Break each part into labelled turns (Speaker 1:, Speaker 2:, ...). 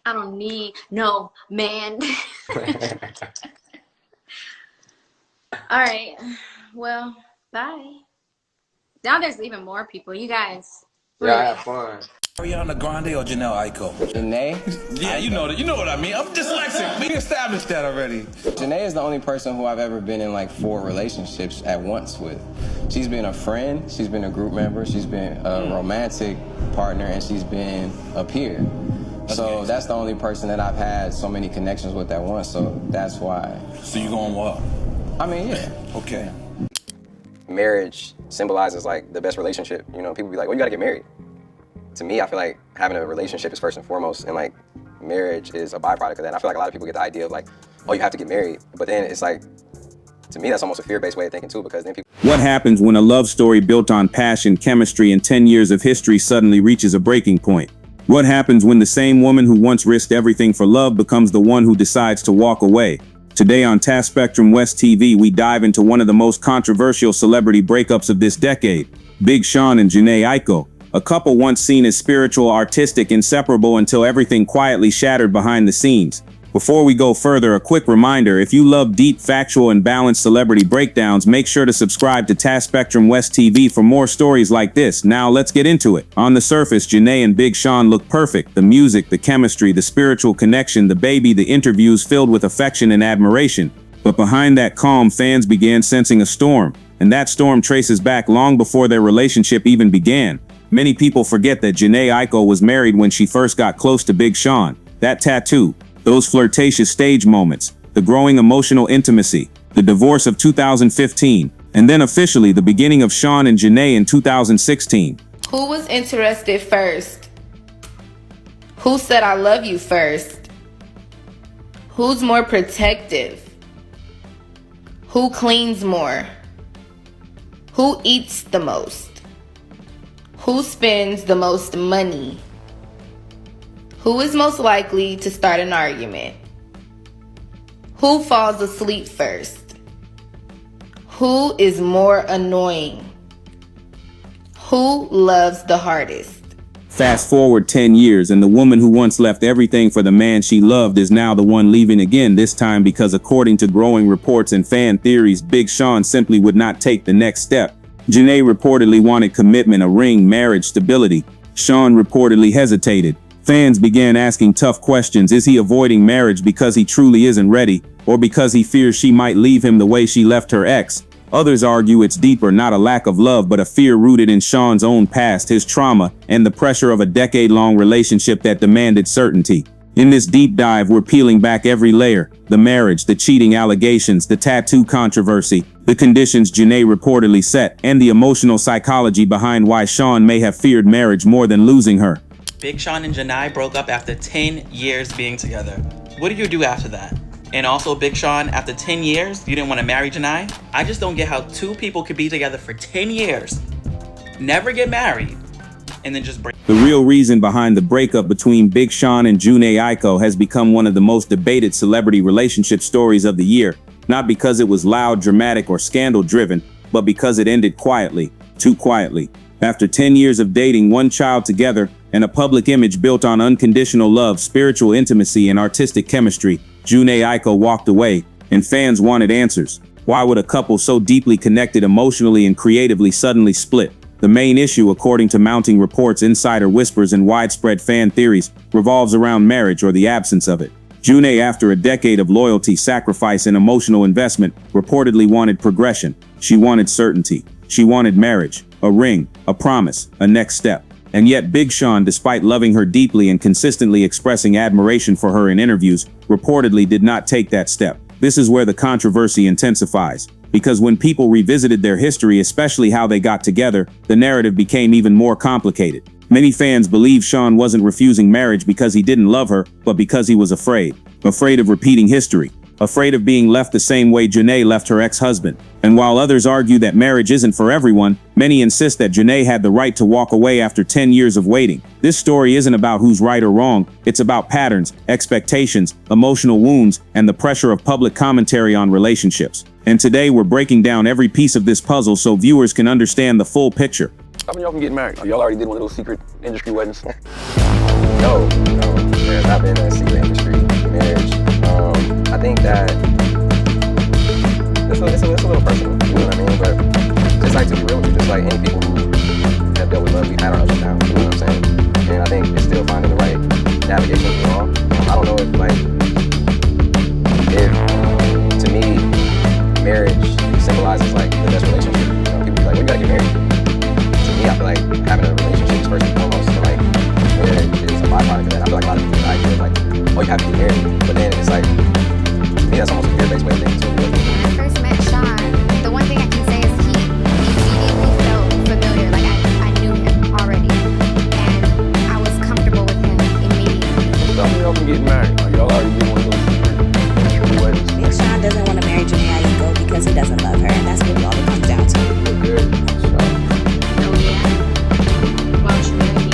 Speaker 1: I don't need no man. All right. Well, bye. Now there's even more people. You guys.
Speaker 2: Yeah, I have fun.
Speaker 3: Ariana Grande or Jhené Aiko?
Speaker 4: Jhene?
Speaker 3: Yeah, you know what I mean. I'm dyslexic. We established that already.
Speaker 4: Jhene is the only person who I've ever been in like 4 relationships at once with. She's been a friend, she's been a group member, she's been a romantic partner, and she's been a peer. So that's the only person that I've had so many connections with at once, so that's why.
Speaker 3: So you going well?
Speaker 4: I mean, yeah.
Speaker 3: Okay.
Speaker 4: Marriage symbolizes like the best relationship. You know, people be like, oh, you gotta get married. To me, I feel like having a relationship is first and foremost, and like marriage is a byproduct of that. And I feel like a lot of people get the idea of like, oh, you have to get married. But then it's like, to me, that's almost a fear-based way of thinking too, because then people...
Speaker 5: What happens when a love story built on passion, chemistry, and 10 years of history suddenly reaches a breaking point? What happens when the same woman who once risked everything for love becomes the one who decides to walk away? Today on Task Spectrum West TV, we dive into one of the most controversial celebrity breakups of this decade, Big Sean and Jhené Aiko. A couple once seen as spiritual, artistic, inseparable until everything quietly shattered behind the scenes. Before we go further, a quick reminder, if you love deep, factual, and balanced celebrity breakdowns, make sure to subscribe to Task Spectrum West TV for more stories like this. Now let's get into it. On the surface, Jhené and Big Sean look perfect. The music, the chemistry, the spiritual connection, the baby, the interviews filled with affection and admiration. But behind that calm, fans began sensing a storm. And that storm traces back long before their relationship even began. Many people forget that Jhené Aiko was married when she first got close to Big Sean. That tattoo, those flirtatious stage moments, the growing emotional intimacy, the divorce of 2015, and then officially the beginning of Sean and Jhené in 2016.
Speaker 6: Who was interested first? Who said I love you first? Who's more protective? Who cleans more? Who eats the most? Who spends the most money? Who is most likely to start an argument? Who falls asleep first? Who is more annoying? Who loves the hardest?
Speaker 5: Fast forward 10 years and the woman who once left everything for the man she loved is now the one leaving again, this time because according to growing reports and fan theories, Big Sean simply would not take the next step. Jhené reportedly wanted commitment, a ring, marriage, stability. Sean reportedly hesitated. Fans began asking tough questions. Is he avoiding marriage because he truly isn't ready, or because he fears she might leave him the way she left her ex? Others argue it's deeper, not a lack of love, but a fear rooted in Sean's own past, his trauma, and the pressure of a decade-long relationship that demanded certainty. In this deep dive, we're peeling back every layer: the marriage, the cheating allegations, the tattoo controversy, the conditions Jhené reportedly set, and the emotional psychology behind why Sean may have feared marriage more than losing her.
Speaker 7: Big Sean and Jhené broke up after 10 years being together. What did you do after that? And also, Big Sean, after 10 years, you didn't want to marry Jhené? I just don't get how 2 people could be together for 10 years, never get married, and then just break.
Speaker 5: The real reason behind the breakup between Big Sean and Jhené Aiko has become one of the most debated celebrity relationship stories of the year, not because it was loud, dramatic, or scandal-driven, but because it ended quietly, too quietly. After 10 years of dating, 1 child together, and a public image built on unconditional love, spiritual intimacy, and artistic chemistry, Jhené Aiko walked away, and fans wanted answers. Why would a couple so deeply connected emotionally and creatively suddenly split? The main issue, according to mounting reports, insider whispers, and widespread fan theories, revolves around marriage or the absence of it. Jhené, after a decade of loyalty, sacrifice, and emotional investment, reportedly wanted progression. She wanted certainty. She wanted marriage, a ring, a promise, a next step. And yet Big Sean, despite loving her deeply and consistently expressing admiration for her in interviews, reportedly did not take that step. This is where the controversy intensifies. Because when people revisited their history, especially how they got together, the narrative became even more complicated. Many fans believe Sean wasn't refusing marriage because he didn't love her, but because he was afraid. Afraid of repeating history. Afraid of being left the same way Jhené left her ex-husband. And while others argue that marriage isn't for everyone, many insist that Jhené had the right to walk away after 10 years of waiting. This story isn't about who's right or wrong, it's about patterns, expectations, emotional wounds, and the pressure of public commentary on relationships. And today we're breaking down every piece of this puzzle so viewers can understand the full picture.
Speaker 2: Stopping y'all from getting married. Y'all already did one of those secret industry weddings.
Speaker 4: No, there's not been a secret industry marriage. I think that it's a little personal, you know what I mean? But just like to be real with you, just like any people who have dealt with love, we've had our ups and downs, you know what I'm saying? And I think it's still finding the right navigation through all. I don't know if to me, marriage symbolizes like the best relationship. You know, people be like, well, you gotta get married. To me, I feel like having a relationship is first and foremost, and like marriage is a byproduct of that. I feel like a lot of people get the idea of like, oh, you have to get married, but then it's like, to me, that's almost a fear-based way of thinking too.
Speaker 2: When I first met Sean, the one thing I can say is he immediately felt familiar. Like I knew him already, and I was comfortable with him immediately.
Speaker 8: Some of y'all can get married. Like, y'all already get one of those weddings.
Speaker 9: Big Sean doesn't want to marry Jhené Aiko because he doesn't love her, and that's really all it comes down to.
Speaker 4: Look good.
Speaker 1: Oh yeah. Why don't you marry me?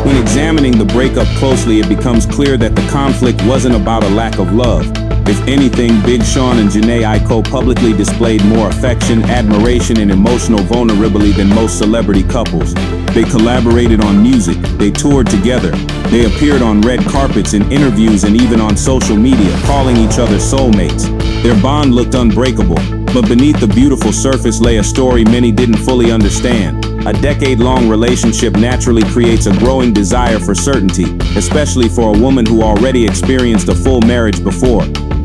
Speaker 5: When examining the breakup closely, it becomes clear that the conflict wasn't about a lack of love. If anything, Big Sean and Jhené Aiko publicly displayed more affection, admiration, and emotional vulnerability than most celebrity couples. They collaborated on music, they toured together, they appeared on red carpets, in interviews, and even on social media, calling each other soulmates. Their bond looked unbreakable, but beneath the beautiful surface lay a story many didn't fully understand. A decade-long relationship naturally creates a growing desire for certainty, especially for a woman who already experienced a full marriage before.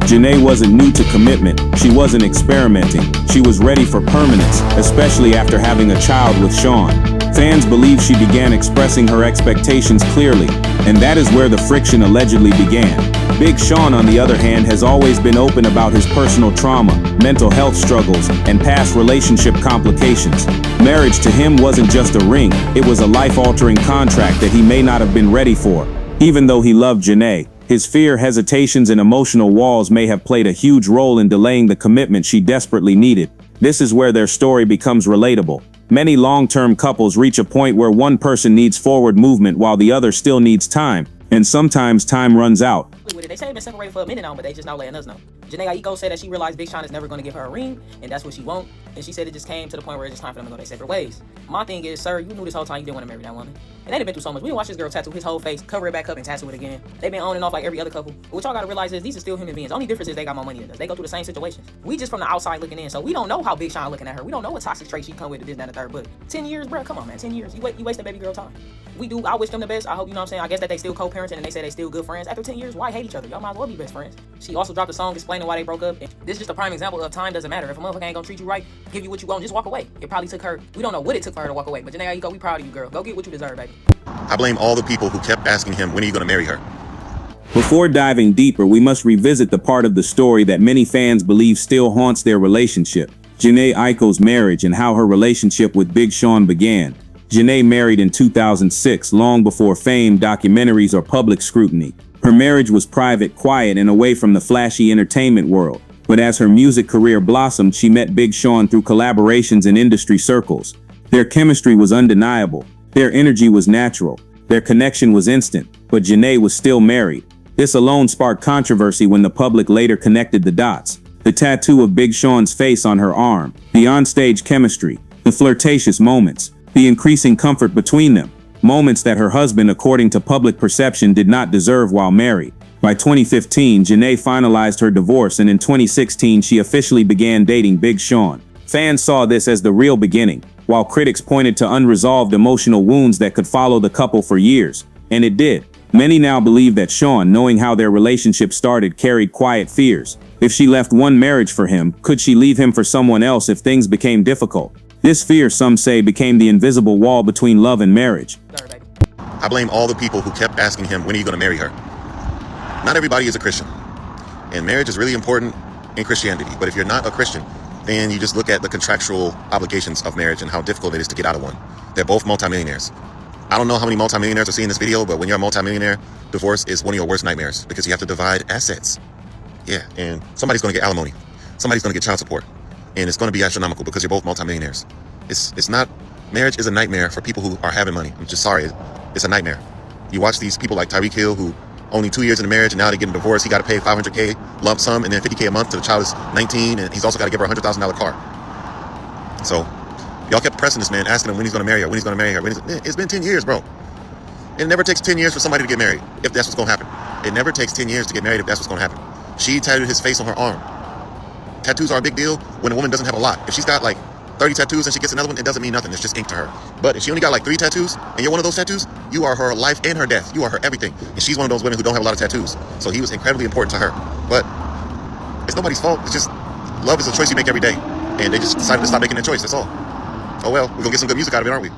Speaker 5: Jhené wasn't new to commitment, she wasn't experimenting, she was ready for permanence, especially after having a child with Sean. Fans believe she began expressing her expectations clearly, and that is where the friction allegedly began. Big Sean, on the other hand, has always been open about his personal trauma, mental health struggles, and past relationship complications. Marriage to him wasn't just a ring, it was a life-altering contract that he may not have been ready for. Even though he loved Jhené, his fear, hesitations, and emotional walls may have played a huge role in delaying the commitment she desperately needed. This is where their story becomes relatable. Many long-term couples reach a point where one person needs forward movement while the other still needs time, and sometimes time runs out.
Speaker 10: They say they've been separated for a minute now, but they just not letting us know. Jhené Aiko said that she realized Big Sean is never going to give her a ring, and that's what she wants. And she said it just came to the point where it's just time for them to go their separate ways. My thing is, sir, you knew this whole time you didn't want to marry that woman. And they've been through so much. We didn't watch this girl tattoo his whole face, cover it back up, and tattoo it again. They've been on and off like every other couple. But what y'all gotta realize is these are still human beings. The only difference is they got more money than us. They go through the same situations. We just from the outside looking in, so we don't know how Big Sean looking at her. We don't know what toxic traits she come with, this, that, and the third. But 10 years, bro, come on, man, 10 years. You wasting baby girl time. I wish them the best. I hope, you know what I'm saying, I guess that they still co-parenting and they say they still good friends. After 10 years, why hate each other? Y'all might as well be best friends. She also dropped a song explaining why they broke up. And this is just a prime example of time doesn't matter. If a motherfucker ain't gonna treat you right, give you what you want, just walk away. It probably took her, we don't know what it took for her to walk away. But Jhené Aiko, we proud of you, girl. Go get what you deserve, baby.
Speaker 11: I blame all the people who kept asking him, when are you gonna marry her?
Speaker 5: Before diving deeper, we must revisit the part of the story that many fans believe still haunts their relationship. Jhené Aiko's marriage and how her relationship with Big Sean began. Jhené married in 2006, long before fame, documentaries, or public scrutiny. Her marriage was private, quiet, and away from the flashy entertainment world. But as her music career blossomed, she met Big Sean through collaborations in industry circles. Their chemistry was undeniable. Their energy was natural. Their connection was instant. But Jhené was still married. This alone sparked controversy when the public later connected the dots. The tattoo of Big Sean's face on her arm, the onstage chemistry, the flirtatious moments, the increasing comfort between them, moments that her husband, according to public perception, did not deserve while married. By 2015, Jhené finalized her divorce, and in 2016 she officially began dating Big Sean. Fans saw this as the real beginning, while critics pointed to unresolved emotional wounds that could follow the couple for years. And it did. Many now believe that Sean, knowing how their relationship started, carried quiet fears. If she left one marriage for him, could she leave him for someone else if things became difficult? This fear, some say, became the invisible wall between love and marriage.
Speaker 11: I blame all the people who kept asking him, when are you gonna marry her? Not everybody is a Christian. And marriage is really important in Christianity. But if you're not a Christian, then you just look at the contractual obligations of marriage and how difficult it is to get out of one. They're both multimillionaires. I don't know how many multimillionaires are seeing this video, but when you're a multimillionaire, divorce is one of your worst nightmares because you have to divide assets. Yeah, and somebody's gonna get alimony. Somebody's gonna get child support. And it's gonna be astronomical because you're both multimillionaires. It's not, marriage is a nightmare for people who are having money. I'm just sorry, it's a nightmare. You watch these people like Tyreek Hill who only 2 years in the marriage and now they're getting divorced. He gotta pay $500K lump sum and then $50K a month till the child is 19, and he's also gotta give her a $100,000 car. So, y'all kept pressing this man, asking him when he's gonna marry her, when he's gonna marry her. It's been 10 years, bro. It never takes 10 years for somebody to get married, if that's what's gonna happen. It never takes 10 years to get married if that's what's gonna happen. She tattooed his face on her arm. Tattoos are a big deal when a woman doesn't have a lot. If she's got like 30 tattoos and she gets another one, it doesn't mean nothing. It's just ink to her. But if she only got like 3 tattoos and you're one of those tattoos, you are her life and her death. You are her everything. And she's one of those women who don't have a lot of tattoos. So he was incredibly important to her. But it's nobody's fault. It's just love is a choice you make every day. And they just decided to stop making that choice. That's all. Oh well, we're gonna get some good music out of it, aren't we?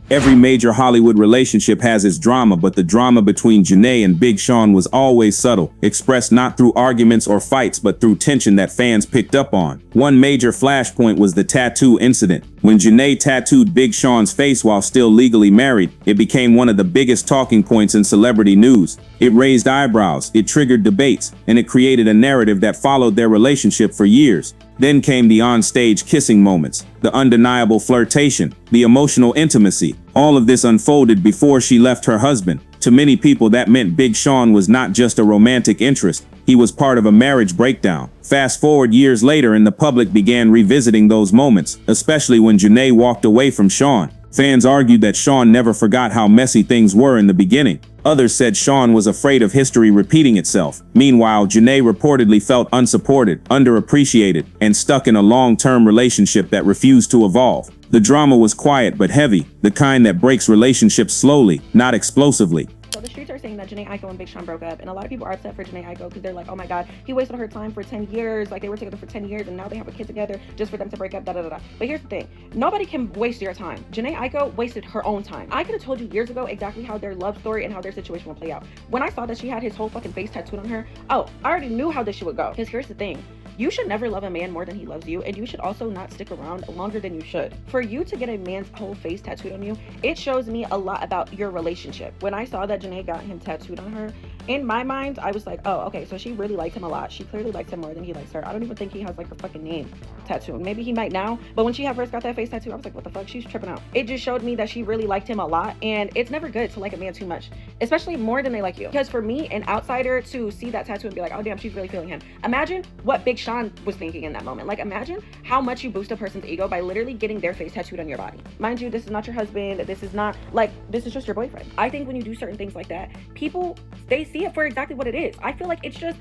Speaker 5: Every major Hollywood relationship has its drama, but the drama between Jhene and Big Sean was always subtle, expressed not through arguments or fights, but through tension that fans picked up on. One major flashpoint was the tattoo incident. When Jhene tattooed Big Sean's face while still legally married, it became one of the biggest talking points in celebrity news. It raised eyebrows, it triggered debates, and it created a narrative that followed their relationship for years. Then came the on-stage kissing moments, the undeniable flirtation, the emotional intimacy. All of this unfolded before she left her husband. To many people, that meant Big Sean was not just a romantic interest, he was part of a marriage breakdown. Fast forward years later and the public began revisiting those moments, especially when Jhene walked away from Sean. Fans argued that Sean never forgot how messy things were in the beginning. Others said Sean was afraid of history repeating itself. Meanwhile, Jhene reportedly felt unsupported, underappreciated, and stuck in a long-term relationship that refused to evolve. The drama was quiet but heavy, the kind that breaks relationships slowly, not explosively.
Speaker 12: So the streets are saying that Jhené Aiko and Big Sean broke up, and a lot of people are upset for Jhené Aiko because they're like, oh my god, he wasted her time for 10 years, like they were together for 10 years and now they have a kid together just for them to break up, da da da da. But here's the thing, nobody can waste your time. Jhené Aiko wasted her own time. I could have told you years ago exactly how their love story and how their situation will play out. When I saw that she had his whole fucking face tattooed on her, oh, I already knew how this shit would go. Because here's the thing, you should never love a man more than he loves you, and you should also not stick around longer than you should. For you to get a man's whole face tattooed on you, it shows me a lot about your relationship. When I saw that Jhené got him tattooed on her, in my mind, I was like, oh, okay, so she really liked him a lot. She clearly likes him more than he likes her. I don't even think he has like her fucking name tattooed. Maybe he might now, but when she had first got that face tattoo, I was like, what the fuck? She's tripping out. It just showed me that she really liked him a lot, and it's never good to like a man too much, especially more than they like you. Because for me, an outsider, to see that tattoo and be like, oh damn, she's really feeling him. Imagine what Big Sean was thinking in that moment. Like, imagine how much you boost a person's ego by literally getting their face tattooed on your body. Mind you, this is not your husband. This is not like, this is just your boyfriend. I think when you do certain things like that, people, they see it for exactly what it is. I feel like it's just,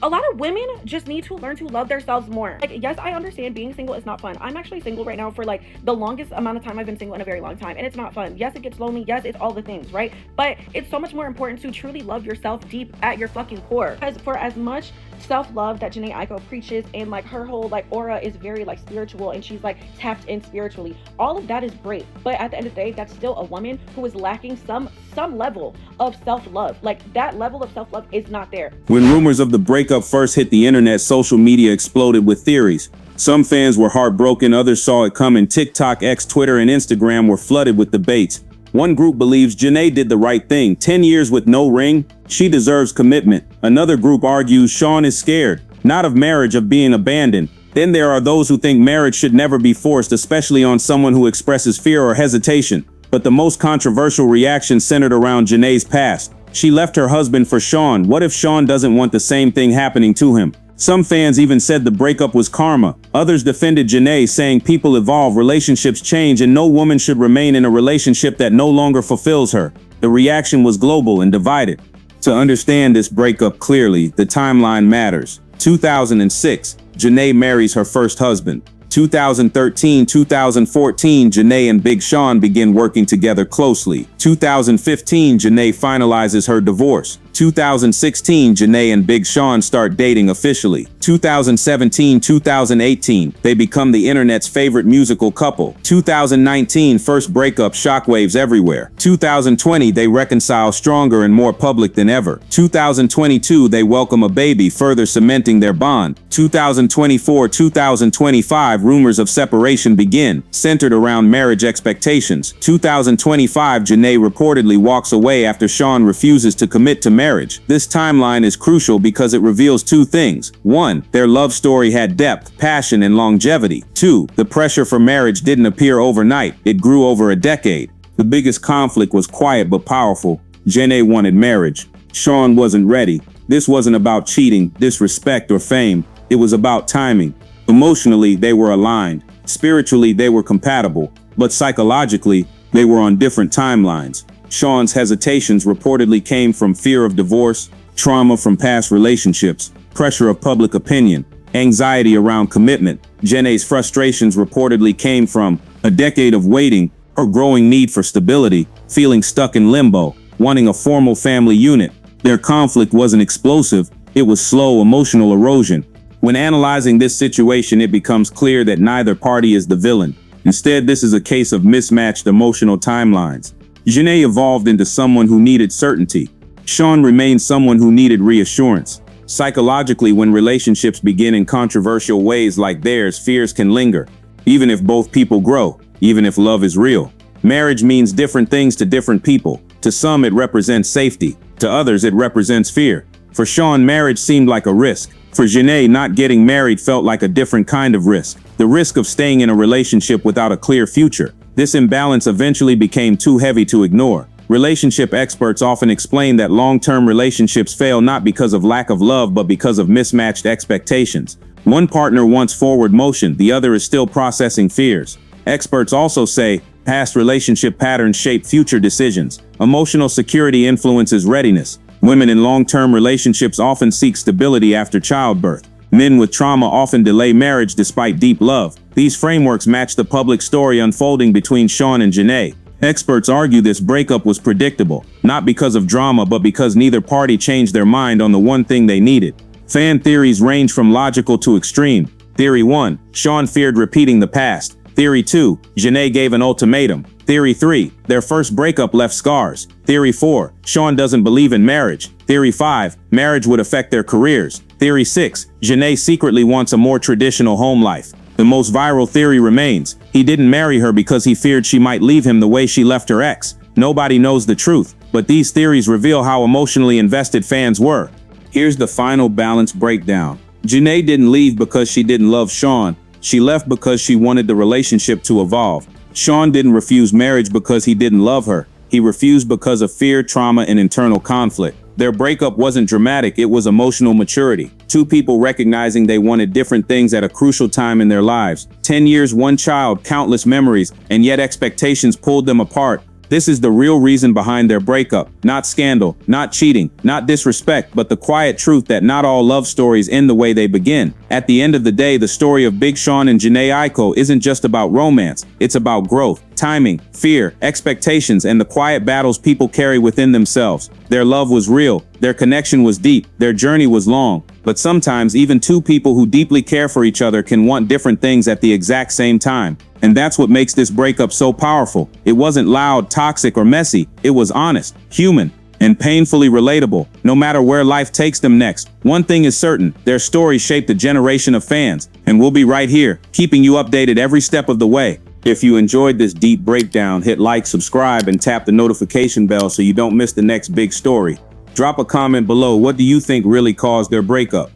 Speaker 12: a lot of women just need to learn to love themselves more. Like, yes, I understand being single is not fun. I'm actually single right now for like the longest amount of time I've been single in a very long time, and it's not fun. Yes, it gets lonely. Yes, it's all the things, right? But it's so much more important to truly love yourself deep at your fucking core. Because for as much self-love that Jhené Aiko preaches, and like her whole like aura is very like spiritual, and she's like tapped in spiritually, all of that is great, but at the end of the day, that's still a woman who is lacking some level of self-love. Like, that level of self-love is not there.
Speaker 5: When rumors of the breakup first hit the internet, social media exploded with theories. Some fans were heartbroken, others saw it coming. TikTok, X, Twitter, and Instagram were flooded with debates. One group believes Jhene did the right thing. 10 years with no ring, she deserves commitment. Another group argues Sean is scared, not of marriage, of being abandoned. Then there are those who think marriage should never be forced, especially on someone who expresses fear or hesitation. But the most controversial reaction centered around Jhene's past. She left her husband for Sean. What if Sean doesn't want the same thing happening to him? Some fans even said the breakup was karma. Others defended Jhene, saying people evolve, relationships change, and no woman should remain in a relationship that no longer fulfills her. The reaction was global and divided. To understand this breakup clearly, the timeline matters. 2006, Jhene marries her first husband. 2013-2014, Jhene and Big Sean begin working together closely. 2015, Jhene finalizes her divorce. 2016, Jhene and Big Sean start dating officially. 2017-2018, they become the internet's favorite musical couple. 2019, first breakup, shockwaves everywhere. 2020, they reconcile stronger and more public than ever. 2022, they welcome a baby, further cementing their bond. 2024-2025, rumors of separation begin, centered around marriage expectations. 2025, Jhene reportedly walks away after Sean refuses to commit to marriage. This timeline is crucial because it reveals two things. 1, their love story had depth, passion, and longevity. 2, the pressure for marriage didn't appear overnight. It grew over a decade. The biggest conflict was quiet but powerful. Jhene wanted marriage. Sean wasn't ready. This wasn't about cheating, disrespect, or fame. It was about timing. Emotionally, they were aligned. Spiritually, they were compatible. But psychologically, they were on different timelines. Sean's hesitations reportedly came from fear of divorce, trauma from past relationships, pressure of public opinion, anxiety around commitment. Jhene's frustrations reportedly came from a decade of waiting, her growing need for stability, feeling stuck in limbo, wanting a formal family unit. Their conflict wasn't explosive, it was slow emotional erosion. When analyzing this situation, it becomes clear that neither party is the villain. Instead, this is a case of mismatched emotional timelines. Jhene evolved into someone who needed certainty. Sean remained someone who needed reassurance. Psychologically, when relationships begin in controversial ways like theirs, fears can linger, even if both people grow, even if love is real. Marriage means different things to different people. To some, it represents safety. To others, it represents fear. For Sean, marriage seemed like a risk. For Jhene, not getting married felt like a different kind of risk. The risk of staying in a relationship without a clear future. This imbalance eventually became too heavy to ignore. Relationship experts often explain that long-term relationships fail not because of lack of love but because of mismatched expectations. One partner wants forward motion, the other is still processing fears. Experts also say past relationship patterns shape future decisions. Emotional security influences readiness. Women in long-term relationships often seek stability after childbirth. Men with trauma often delay marriage despite deep love. These frameworks match the public story unfolding between Sean and Jhene. Experts argue this breakup was predictable, not because of drama but because neither party changed their mind on the one thing they needed. Fan theories range from logical to extreme. Theory 1, Sean feared repeating the past. Theory 2, Jhene gave an ultimatum. Theory 3, their first breakup left scars. Theory 4, Sean doesn't believe in marriage. Theory 5, marriage would affect their careers. Theory 6, Jhene secretly wants a more traditional home life. The most viral theory remains. He didn't marry her because he feared she might leave him the way she left her ex. Nobody knows the truth, but these theories reveal how emotionally invested fans were. Here's the final balanced breakdown. Jhene didn't leave because she didn't love Sean. She left because she wanted the relationship to evolve. Sean didn't refuse marriage because he didn't love her. He refused because of fear, trauma, and internal conflict. Their breakup wasn't dramatic, it was emotional maturity. Two people recognizing they wanted different things at a crucial time in their lives. 10 years, one child, countless memories, and yet expectations pulled them apart. This is the real reason behind their breakup. Not scandal, not cheating, not disrespect, but the quiet truth that not all love stories end the way they begin. At the end of the day, the story of Big Sean and Jhené Aiko isn't just about romance. It's about growth, timing, fear, expectations, and the quiet battles people carry within themselves. Their love was real, their connection was deep, their journey was long. But sometimes even two people who deeply care for each other can want different things at the exact same time. And that's what makes this breakup so powerful. It wasn't loud, toxic, or messy. It was honest, human, and painfully relatable, no matter where life takes them next. One thing is certain, their story shaped a generation of fans, and we'll be right here, keeping you updated every step of the way. If you enjoyed this deep breakdown, hit like, subscribe, and tap the notification bell so you don't miss the next big story. Drop a comment below. What do you think really caused their breakup?